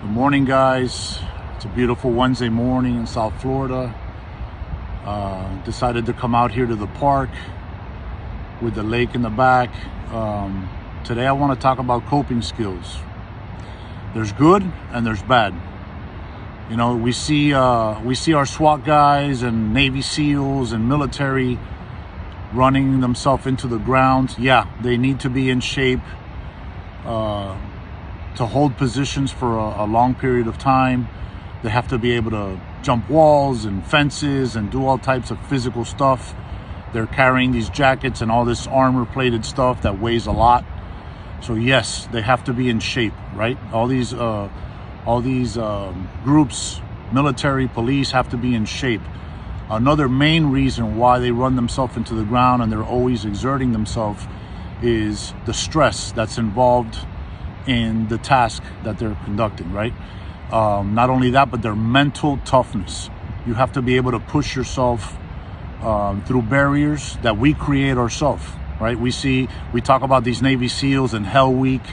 Good morning, guys. It's a beautiful Wednesday morning in South Florida. Decided to come out here to the park with the lake in the back. Today I want to talk about coping skills. There's good and there's bad. You know, we see our SWAT guys and Navy SEALs and military running themselves into the ground. Yeah, they need to be in shape to hold positions for a long period of time. They have to be able to jump walls and fences and do all types of physical stuff. They're carrying these jackets and all this armor plated stuff that weighs a lot. So yes, they have to be in shape, right? All these groups, military, police, have to be in shape. Another main reason why they run themselves into the ground and they're always exerting themselves is the stress that's involved in the task that they're conducting, right? Not only that, but their mental toughness. You have to be able to push yourself through barriers that we create ourselves, right? We talk about these Navy SEALs and Hell Week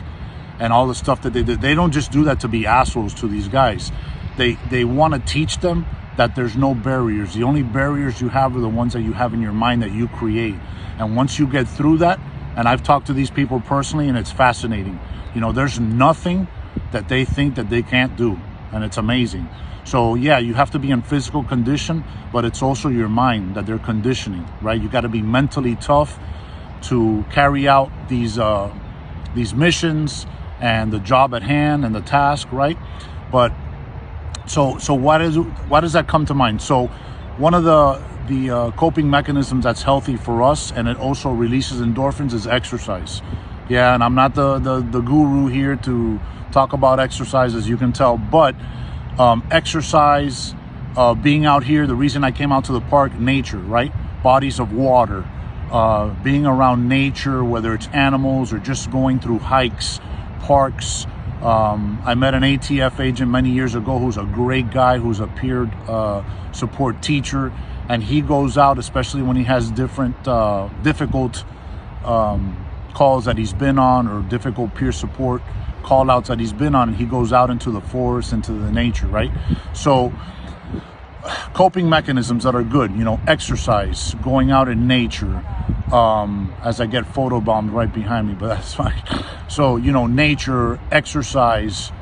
and all the stuff that they do. They don't just do that to be assholes to these guys. They want to teach them that there's no barriers. The only barriers you have are the ones that you have in your mind that you create. And once you get through that, and I've talked to these people personally, and it's fascinating. You know, there's nothing that they think that they can't do, and it's amazing. So yeah, you have to be in physical condition, but it's also your mind that they're conditioning, right? You got to be mentally tough to carry out these missions and the job at hand and the task, right? But so why does that come to mind? So one of the coping mechanisms that's healthy for us, and it also releases endorphins, is exercise. Yeah, and I'm not the guru here to talk about exercise, as you can tell, but exercise, being out here, the reason I came out to the park, nature, right? Bodies of water, being around nature, whether it's animals or just going through hikes, parks. I met an ATF agent many years ago who's a great guy, who's a peer support teacher, and he goes out, especially when he has different difficult calls that he's been on, or difficult peer support call outs that he's been on, and he goes out into the forest, into the nature, right? So coping mechanisms that are good, you know, exercise, going out in nature, as I get photobombed right behind me, but that's fine. So, you know, nature, exercise,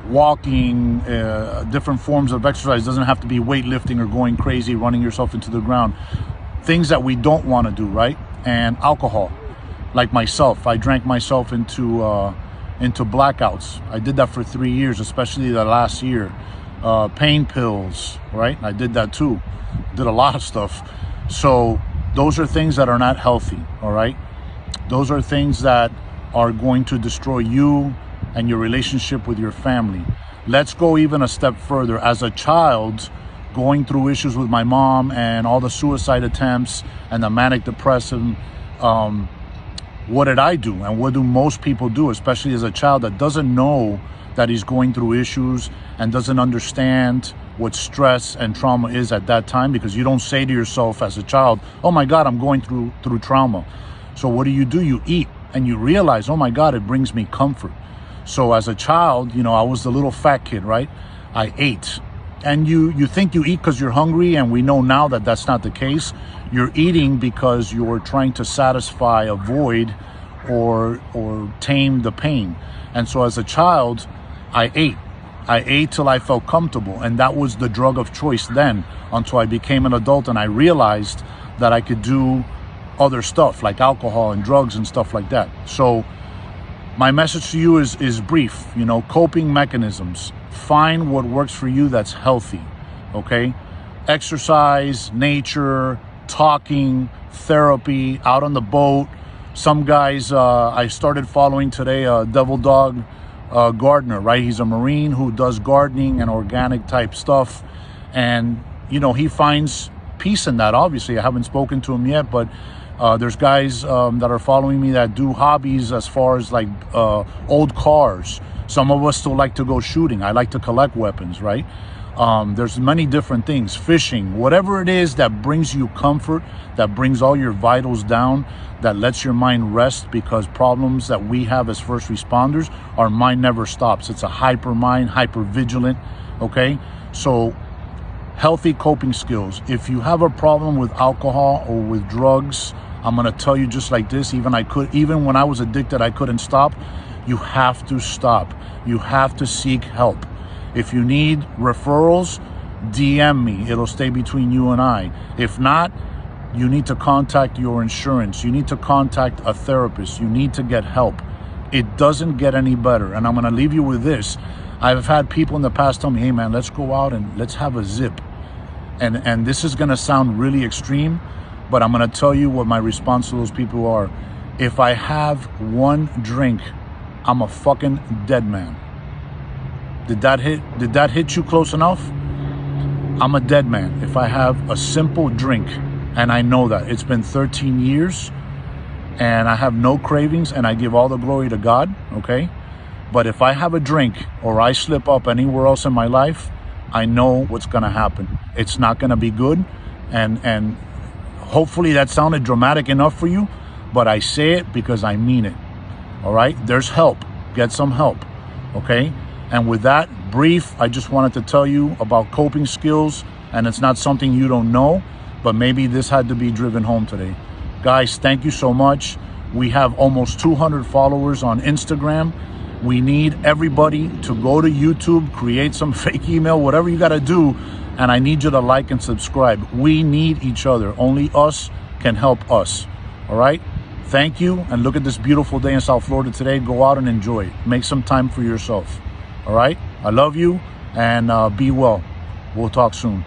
walking, different forms of exercise. Doesn't have to be weightlifting or going crazy, running yourself into the ground. Things that we don't want to do, right? And alcohol. Like myself, I drank myself into blackouts. I did that for 3 years, especially the last year. Pain pills, right? I did that too. Did a lot of stuff. So those are things that are not healthy, all right? Those are things that are going to destroy you and your relationship with your family. Let's go even a step further. As a child, going through issues with my mom and all the suicide attempts and the manic depressive, what did I do? And what do most people do, especially as a child that doesn't know that he's going through issues and doesn't understand what stress and trauma is at that time? Because you don't say to yourself as a child, oh my God, I'm going through trauma. So what do? You eat, and you realize, oh my God, it brings me comfort. So as a child, you know, I was the little fat kid, right? I ate. And you think you eat because you're hungry, and we know now that that's not the case. You're eating because you're trying to satisfy a void or tame the pain. And so as a child, I ate till I felt comfortable, and that was the drug of choice then, until I became an adult and I realized that I could do other stuff like alcohol and drugs and stuff like that. So my message to you is brief. You know, coping mechanisms. Find what works for you that's healthy, okay? Exercise, nature, talking, therapy, out on the boat. Some guys, I started following today, Devil Dog Gardener, right? He's a Marine who does gardening and organic type stuff. And, you know, he finds peace in that. Obviously, I haven't spoken to him yet, but there's guys that are following me that do hobbies as far as like old cars. Some of us still like to go shooting. I like to collect weapons, right? There's many different things, fishing, whatever it is that brings you comfort, that brings all your vitals down, that lets your mind rest, because problems that we have as first responders, our mind never stops. It's a hyper mind, hyper vigilant. Okay. So healthy coping skills. If you have a problem with alcohol or with drugs, I'm going to tell you just like this, even when I was addicted, I couldn't stop. You have to stop. You have to seek help. If you need referrals, DM me. It'll stay between you and I. If not, you need to contact your insurance. You need to contact a therapist. You need to get help. It doesn't get any better. And I'm going to leave you with this. I've had people in the past tell me, hey man, let's go out and let's have a zip. And this is going to sound really extreme, but I'm going to tell you what my response to those people are. If I have one drink, I'm a fucking dead man. Did that hit you close enough? I'm a dead man if I have a simple drink, and I know that. It's been 13 years and I have no cravings, and I give all the glory to God, okay? But if I have a drink or I slip up anywhere else in my life, I know what's gonna happen. It's not gonna be good, and hopefully that sounded dramatic enough for you, but I say it because I mean it. All right, there's help. Get some help, okay? And with that brief, I just wanted to tell you about coping skills, and it's not something you don't know, but maybe this had to be driven home today. Guys, thank you so much. We have almost 200 followers on Instagram. We need everybody to go to YouTube, create some fake email, whatever you got to do, and I need you to like and subscribe. We need each other. Only us can help us. All right? Thank you, and look at this beautiful day in South Florida today. Go out and enjoy it. Make some time for yourself. All right? I love you, and be well. We'll talk soon.